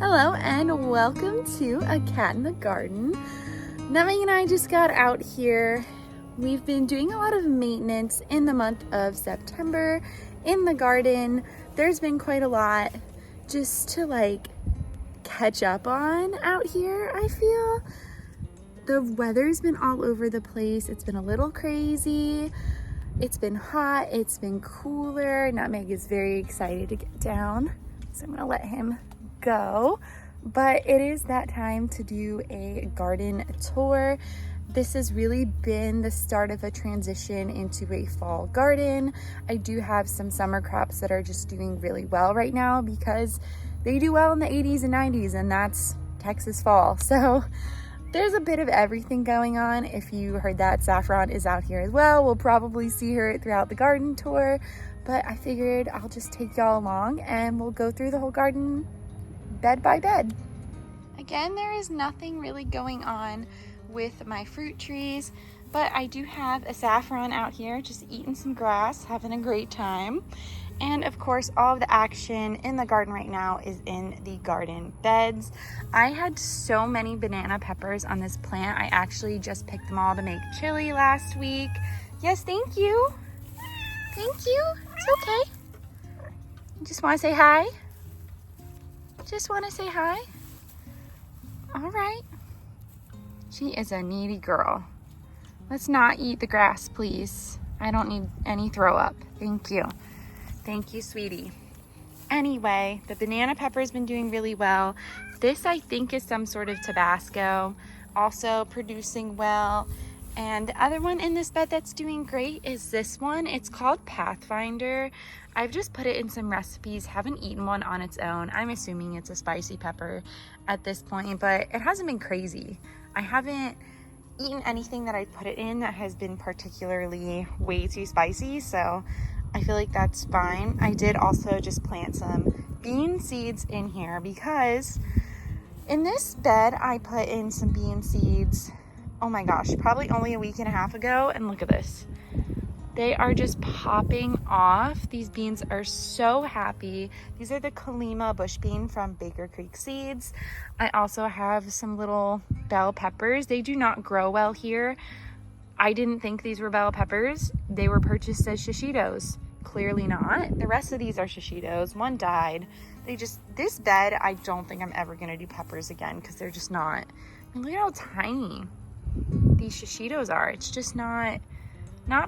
Hello and welcome to A Cat in the Garden. Nutmeg and I just got out here. We've been doing a lot of maintenance in the month of September in the garden. There's been quite a lot just to catch up on out here, I feel. The weather's been all over the place. It's been a little crazy. It's been hot, it's been cooler. Nutmeg is very excited to get down, so I'm gonna let him go. But it is that time to do a garden tour. This has really been the start of a transition into a fall garden. I do have some summer crops that are just doing really well right now because they do well in the 80s and 90s, and that's Texas fall. So there's a bit of everything going on. If you heard that, Saffron is out here as well. We'll probably see her throughout the garden tour, but I figured I'll just take y'all along and we'll go through the whole garden bed by bed. Again, there is nothing really going on with my fruit trees, but I do have a Saffron out here just eating some grass, having a great time. And of course, all of the action in the garden right now is in the garden beds. I had so many banana peppers on this plant. I actually just picked them all to make chili last week. Yes, thank you. Thank you. It's okay. You just want to say hi? Just want to say hi? All right. She is a needy girl. Let's not eat the grass, please. I don't need any throw up. Thank you. Thank you, sweetie. Anyway, the banana pepper has been doing really well. This, I think, is some sort of Tabasco, also producing well. And the other one in this bed that's doing great is this one. It's called Pathfinder. I've just put it in some recipes, haven't eaten one on its own. I'm assuming it's a spicy pepper at this point, but it hasn't been crazy. I haven't eaten anything that I put it in that has been particularly way too spicy, so I feel like that's fine. I did also just plant some bean seeds in here because in this bed I put in some bean seeds, oh my gosh, probably only a week and a half ago, and look at this. They are just popping off. These beans are so happy. These are the Kalima bush bean from Baker Creek Seeds. I also have some little bell peppers. They do not grow well here. I didn't think these were bell peppers. They were purchased as shishitos. Clearly not. The rest of these are shishitos. One died. This bed, I don't think I'm ever gonna do peppers again because they're just not. I mean, look at how tiny these shishitos are. It's just not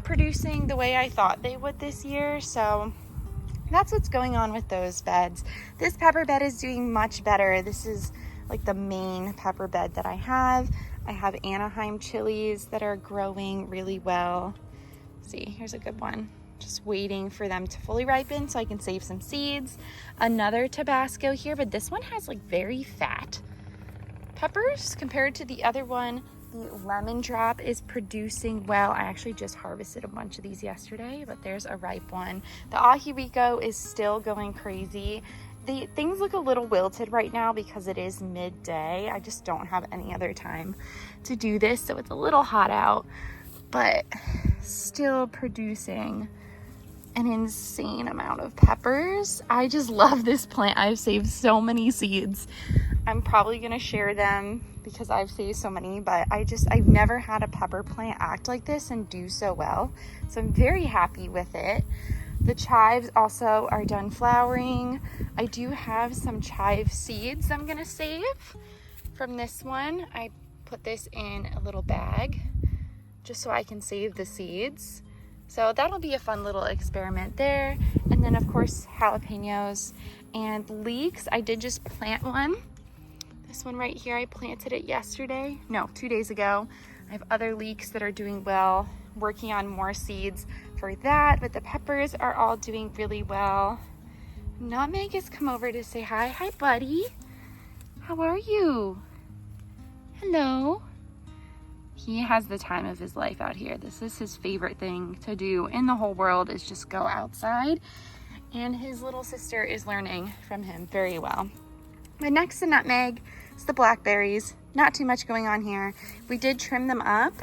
producing the way I thought they would this year. So that's what's going on with those beds. This pepper bed is doing much better. This is like the main pepper bed that I have. I have Anaheim chilies that are growing really well. See, here's a good one. Just waiting for them to fully ripen so I can save some seeds. Another Tabasco here, but this one has like very fat peppers compared to the other one. The lemon drop is producing well. I actually just harvested a bunch of these yesterday, but there's a ripe one. The ajiwiko is still going crazy. The things look a little wilted right now because it is midday. I just don't have any other time to do this, so it's a little hot out, but still producing an insane amount of peppers. I just love this plant. I've saved so many seeds. I'm probably gonna share them because I've saved so many, but I've never had a pepper plant act like this and do so well. So I'm very happy with it. The chives also are done flowering. I do have some chive seeds I'm gonna save from this one. I put this in a little bag just so I can save the seeds. So that'll be a fun little experiment there. And then of course, jalapenos and leeks. I did just plant one. This one right here, I planted it yesterday. No, 2 days ago. I have other leeks that are doing well, working on more seeds for that, but the peppers are all doing really well. Nutmeg has come over to say hi. Hi, buddy. How are you? Hello. He has the time of his life out here. This is his favorite thing to do in the whole world, is just go outside. And his little sister is learning from him very well. But next to Nutmeg is the blackberries. Not too much going on here. We did trim them up,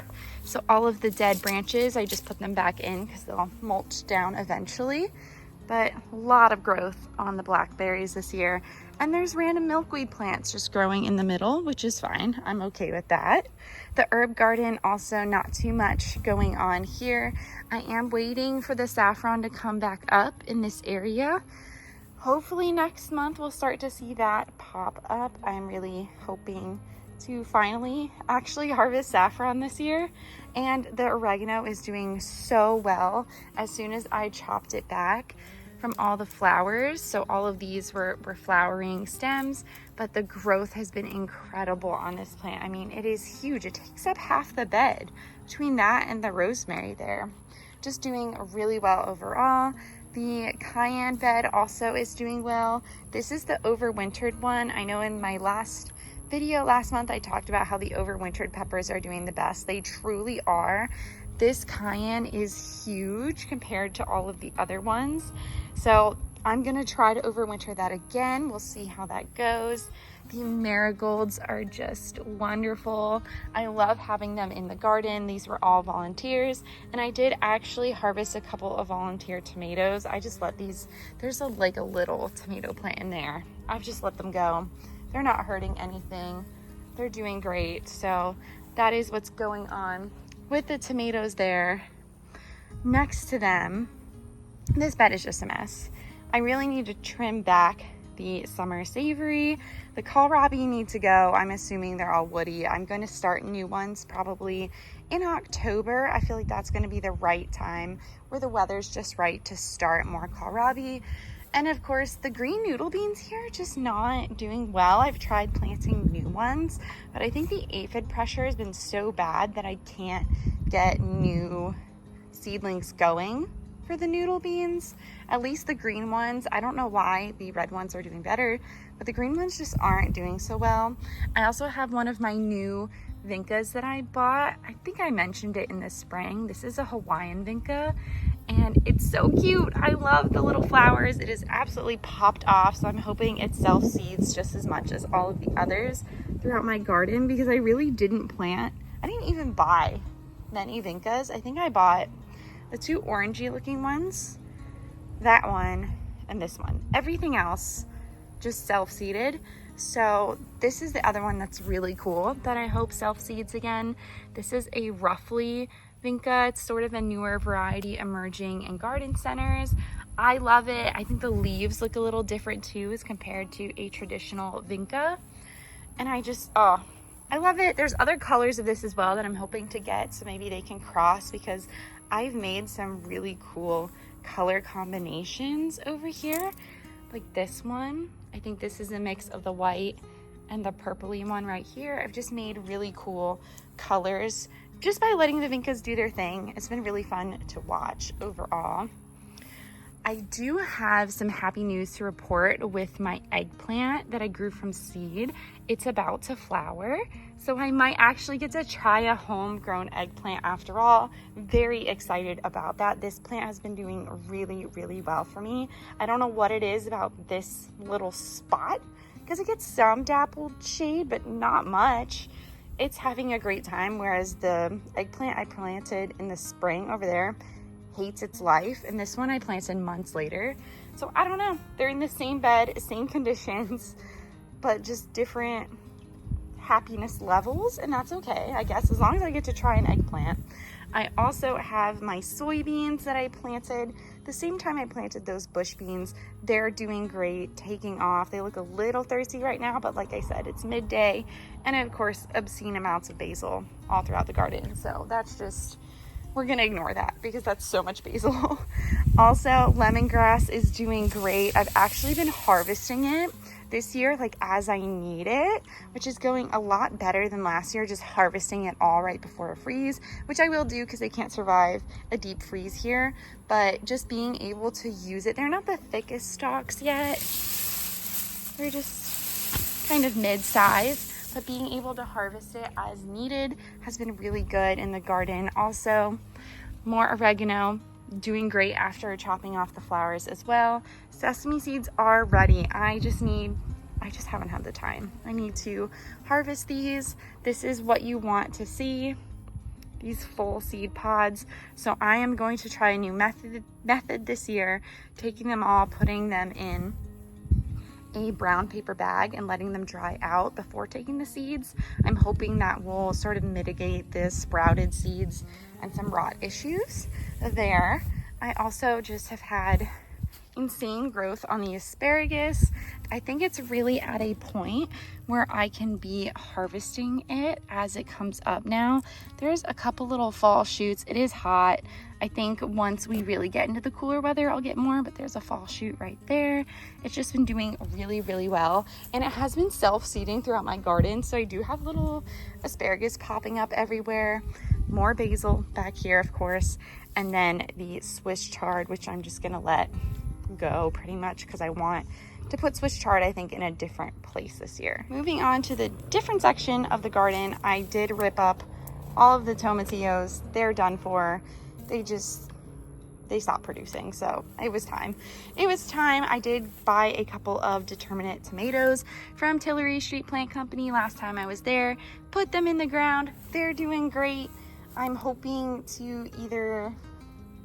so all of the dead branches, I just put them back in because they'll mulch down eventually. But a lot of growth on the blackberries this year. And there's random milkweed plants just growing in the middle, which is fine. I'm okay with that. The herb garden, also not too much going on here. I am waiting for the saffron to come back up in this area. Hopefully next month we'll start to see that pop up. I'm really hoping to finally actually harvest saffron this year. And the oregano is doing so well as soon as I chopped it back from all the flowers. So all of these were flowering stems, but the growth has been incredible on this plant. I mean, it is huge. It takes up half the bed between that and the rosemary there. Just doing really well overall. The cayenne bed also is doing well. This is the overwintered one. I know in my last video last month, I talked about how the overwintered peppers are doing the best. They truly are. This cayenne is huge compared to all of the other ones. So I'm gonna try to overwinter that again. We'll see how that goes. The marigolds are just wonderful. I love having them in the garden. These were all volunteers, and I did actually harvest a couple of volunteer tomatoes. I just let these, there's like a little tomato plant in there. I've just let them go. They're not hurting anything. They're doing great. So that is what's going on with the tomatoes there. Next to them, this bed is just a mess. I really need to trim back the summer savory. The kohlrabi need to go. I'm assuming they're all woody. I'm going to start new ones probably in October. I feel like that's going to be the right time where the weather's just right to start more kohlrabi. And of course, the green noodle beans here are just not doing well. I've tried planting new ones, but I think the aphid pressure has been so bad that I can't get new seedlings going for the noodle beans. At least the green ones. I don't know why the red ones are doing better, but the green ones just aren't doing so well. I also have one of my new vincas that I bought. I think I mentioned it in the spring. This is a Hawaiian vinca, and it's so cute. I love the little flowers. It is absolutely popped off, so I'm hoping it self-seeds just as much as all of the others throughout my garden, because I really didn't plant. I didn't even buy many vincas. I think I bought the two orangey looking ones, that one, and this one. Everything else just self-seeded. So this is the other one that's really cool that I hope self-seeds again. This is a roughly vinca. It's sort of a newer variety emerging in garden centers. I love it. I think the leaves look a little different too as compared to a traditional vinca. And I just, oh, I love it. There's other colors of this as well that I'm hoping to get, so maybe they can cross, because I've made some really cool color combinations over here. Like this one, I think this is a mix of the white and the purpley one right here. I've just made really cool colors just by letting the vincas do their thing. It's been really fun to watch overall. I do have some happy news to report with my eggplant that I grew from seed. It's about to flower, so I might actually get to try a homegrown eggplant after all. Very excited about that. This plant has been doing really, really well for me. I don't know what it is about this little spot, because it gets some dappled shade, but not much. It's having a great time, whereas the eggplant I planted in the spring over there hates its life, and this one I planted months later. So I don't know, they're in the same bed, same conditions, but just different happiness levels, and that's okay, I guess, as long as I get to try an eggplant. I also have my soybeans that I planted the same time I planted those bush beans. They're doing great, taking off. They look a little thirsty right now, but like I said, it's midday, and of course obscene amounts of basil all throughout the garden. So that's just, we're gonna ignore that because that's so much basil. Also, lemongrass is doing great. I've actually been harvesting it this year, like as I need it, which is going a lot better than last year, just harvesting it all right before a freeze, which I will do because they can't survive a deep freeze here. But just being able to use it, they're not the thickest stalks yet. They're just kind of mid-size, but being able to harvest it as needed has been really good in the garden. Also, more oregano, doing great after chopping off the flowers as well. Sesame seeds are ready. I just haven't had the time. I need to harvest these. This is what you want to see, these full seed pods. So I am going to try a new method this year, taking them all, putting them in a brown paper bag and letting them dry out before taking the seeds. I'm hoping that will sort of mitigate the sprouted seeds and some rot issues there. I also just have had insane growth on the asparagus. I think it's really at a point where I can be harvesting it as it comes up now. There's a couple little fall shoots. It is hot. I think once we really get into the cooler weather, I'll get more, but there's a fall shoot right there. It's just been doing really, really well. And it has been self-seeding throughout my garden. So I do have little asparagus popping up everywhere. More basil back here, of course. And then the Swiss chard, which I'm just gonna let go pretty much because I want to put Swiss chard, I think, in a different place this year. Moving on to the different section of the garden, I did rip up all of the tomatillos. They're done for. They stopped producing, so it was time. I did buy a couple of determinate tomatoes from Tillery Street Plant Company last time I was there, put them in the ground. They're doing great. I'm hoping to either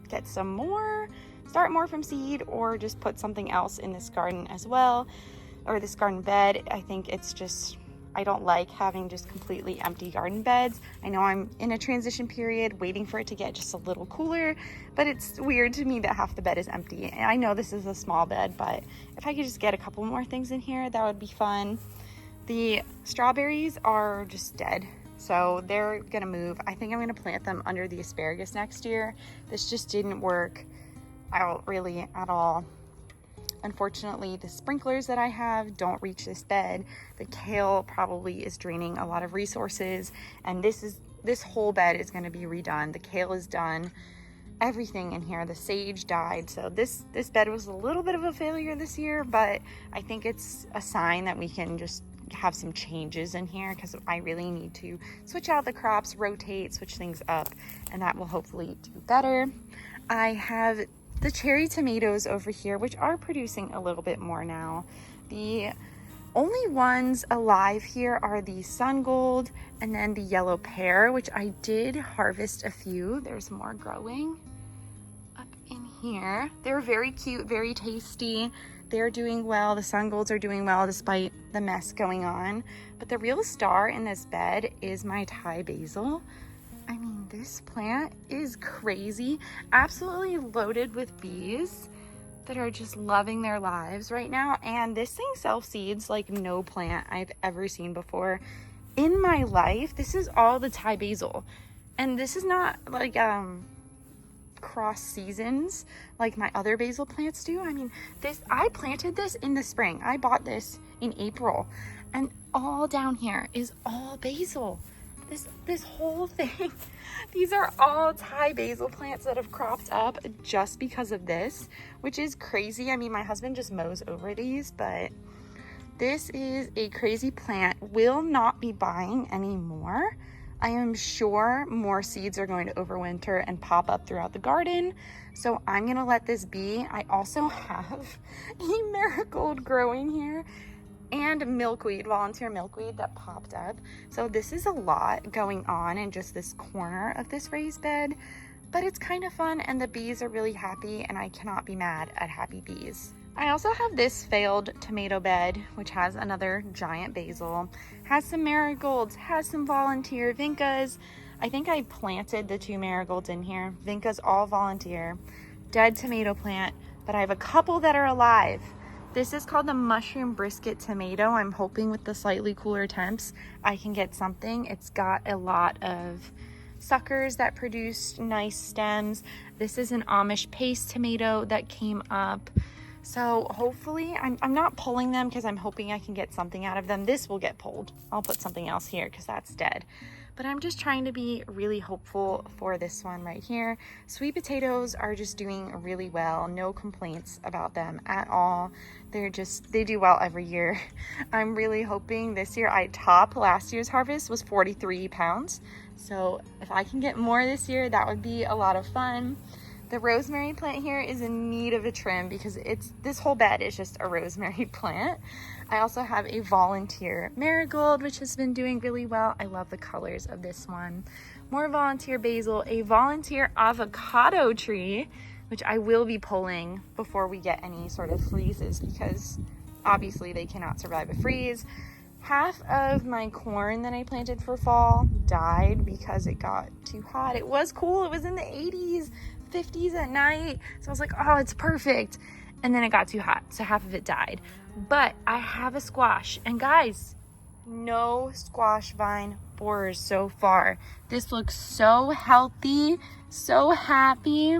get some more, start more from seed, or just put something else in this garden as well, or this garden bed. I think it's just, I don't like having just completely empty garden beds. I know I'm in a transition period waiting for it to get just a little cooler, but it's weird to me that half the bed is empty. And I know this is a small bed, but if I could just get a couple more things in here, that would be fun. The strawberries are just dead, so they're gonna move. I think I'm gonna plant them under the asparagus next year. This just didn't work out really at all. Unfortunately, the sprinklers that I have don't reach this bed. The kale probably is draining a lot of resources, and this whole bed is going to be redone. The kale is done. Everything in here, the sage died. So this bed was a little bit of a failure this year, but I think it's a sign that we can just have some changes in here, because I really need to switch out the crops, rotate, switch things up, and that will hopefully do better. I have the cherry tomatoes over here, which are producing a little bit more now. The only ones alive here are the sun gold and then the yellow pear, which I did harvest a few. There's more growing up in here. They're very cute, very tasty. They're doing well. The sun golds are doing well despite the mess going on. But the real star in this bed is my Thai basil. I mean, this plant is crazy, absolutely loaded with bees that are just loving their lives right now. And this thing self-seeds like no plant I've ever seen before in my life. This is all the Thai basil. And this is not like cross seasons like my other basil plants do. I mean, I planted this in the spring. I bought this in April, and all down here is all basil. This whole thing, these are all Thai basil plants that have cropped up just because of this, which is crazy. I mean, my husband just mows over these, but this is a crazy plant. Will not be buying anymore. I am sure more seeds are going to overwinter and pop up throughout the garden, so I'm gonna let this be. I also have a marigold growing here, and milkweed, volunteer milkweed that popped up. So this is a lot going on in just this corner of this raised bed, but it's kind of fun, and the bees are really happy, and I cannot be mad at happy bees. I also have this failed tomato bed, which has another giant basil, has some marigolds, has some volunteer vincas. I think I planted the 2 marigolds in here. Vincas all volunteer. Dead tomato plant, but I have a couple that are alive. This is called the mushroom brisket tomato. I'm hoping with the slightly cooler temps, I can get something. It's got a lot of suckers that produce nice stems. This is an Amish paste tomato that came up. So hopefully, I'm not pulling them because I'm hoping I can get something out of them. This will get pulled. I'll put something else here because that's dead. But I'm just trying to be really hopeful for this one right here. Sweet potatoes are just doing really well. No complaints about them at all. They do well every year. I'm really hoping this year last year's harvest was 43 pounds. So if I can get more this year, that would be a lot of fun. The rosemary plant here is in need of a trim because this whole bed is just a rosemary plant. I also have a volunteer marigold, which has been doing really well. I love the colors of this one. More volunteer basil, a volunteer avocado tree, which I will be pulling before we get any sort of freezes because obviously they cannot survive a freeze. Half of my corn that I planted for fall died because it got too hot. It was cool. It was in the 80s, 50s at night. So I was like, oh, it's perfect. And then it got too hot, so half of it died. But I have a squash, and guys, no squash vine borers so far. This looks so healthy, so happy.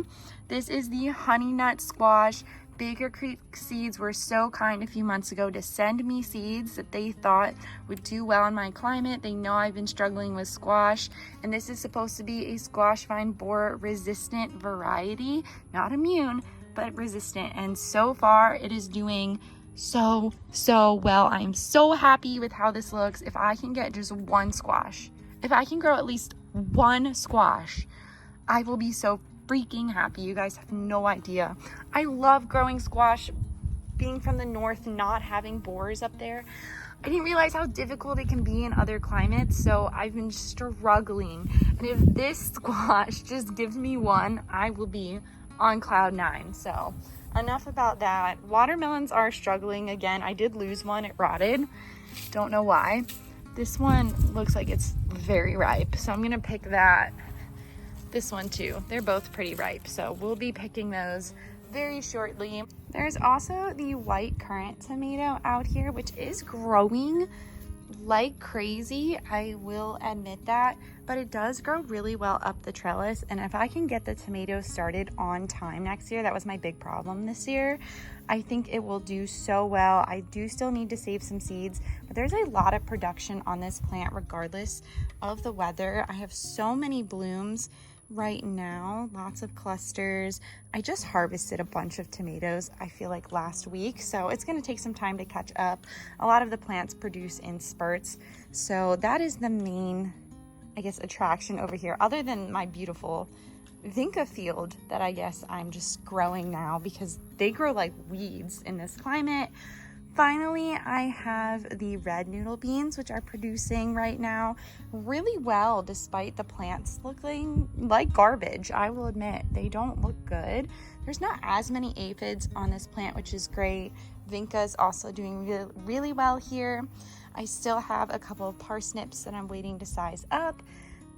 This is the honey nut squash. Baker Creek Seeds were so kind a few months ago to send me seeds that they thought would do well in my climate. They know I've been struggling with squash, and this is supposed to be a squash vine borer resistant variety, not immune, but resistant. And so far it is doing so well. I'm so happy with how this looks. If I can get just one squash, if I can grow at least one squash, I will be so freaking happy. You guys have no idea. I love growing squash. Being from the north, not having borers up there, I didn't realize how difficult it can be in other climates, so I've been struggling. And if this squash just gives me one, I will be on cloud 9. So enough about that. Watermelons are struggling again. I did lose one. It rotted. Don't know why. This one looks like it's very ripe, so I'm gonna pick that. This one too. They're both pretty ripe, so we'll be picking those very shortly. There's also the white currant tomato out here, which is growing like crazy. I will admit that, but it does grow really well up the trellis. And if I can get the tomatoes started on time next year, that was my big problem this year, I think it will do so well. I do still need to save some seeds, but there's a lot of production on this plant regardless of the weather. I have so many blooms right now, lots of clusters. I just harvested a bunch of tomatoes, I feel like last week, so it's going to take some time to catch up. A lot of the plants produce in spurts, so that is the main, I guess, attraction over here, other than my beautiful vinca field that I guess I'm just growing now because they grow like weeds in this climate. Finally, I have the red noodle beans, which are producing right now really well, despite the plants looking like garbage. I will admit, they don't look good. There's not as many aphids on this plant, which is great. Vinca is also doing really well here. I still have a couple of parsnips that I'm waiting to size up,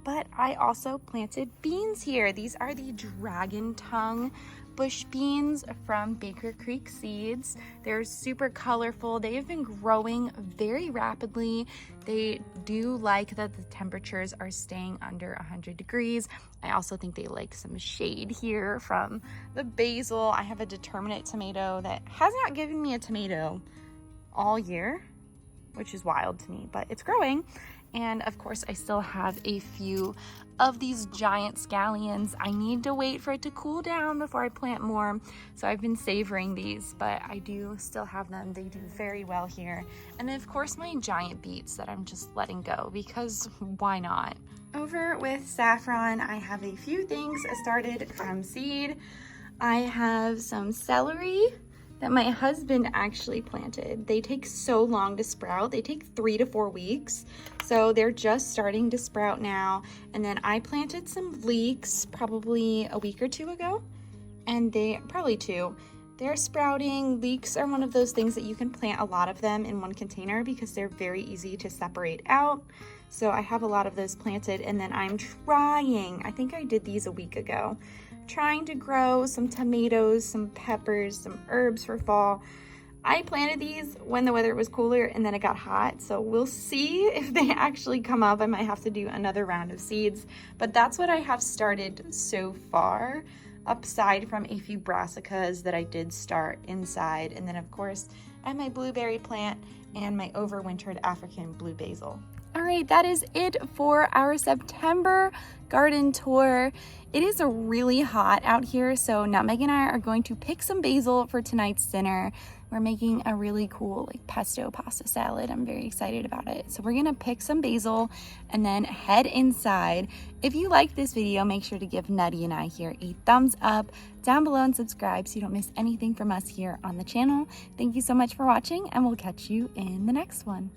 but I also planted beans here. These are the dragon tongue bush beans from Baker Creek Seeds. They're super colorful. They have been growing very rapidly. They do like that the temperatures are staying under 100 degrees. I also think they like some shade here from the basil. I have a determinate tomato that has not given me a tomato all year, which is wild to me, but it's growing. And of course, I still have a few of these giant scallions. I need to wait for it to cool down before I plant more. So I've been savoring these, but I do still have them. They do very well here. And then of course my giant beets that I'm just letting go because why not? Over with saffron, I have a few things started from seed. I have some celery that my husband actually planted. They take so long to sprout. They take 3 to 4 weeks. So they're just starting to sprout now. And then I planted some leeks probably a week or two ago. And probably 2. They're sprouting. Leeks are one of those things that you can plant a lot of them in one container because they're very easy to separate out. So I have a lot of those planted, and then I'm trying, I think I did these a week ago, trying to grow some tomatoes, some peppers, some herbs for fall. I planted these when the weather was cooler and then it got hot, so we'll see if they actually come up. I might have to do another round of seeds, but that's what I have started so far, aside from a few brassicas that I did start inside. And then of course I have my blueberry plant and my overwintered African blue basil. All right, that is it for our September garden tour. It is really hot out here, so Nutmeg and I are going to pick some basil for tonight's dinner. We're making a really cool pesto pasta salad. I'm very excited about it. So we're gonna pick some basil and then head inside. If you liked this video, make sure to give Nutty and I here a thumbs up down below and subscribe so you don't miss anything from us here on the channel. Thank you so much for watching, and we'll catch you in the next one.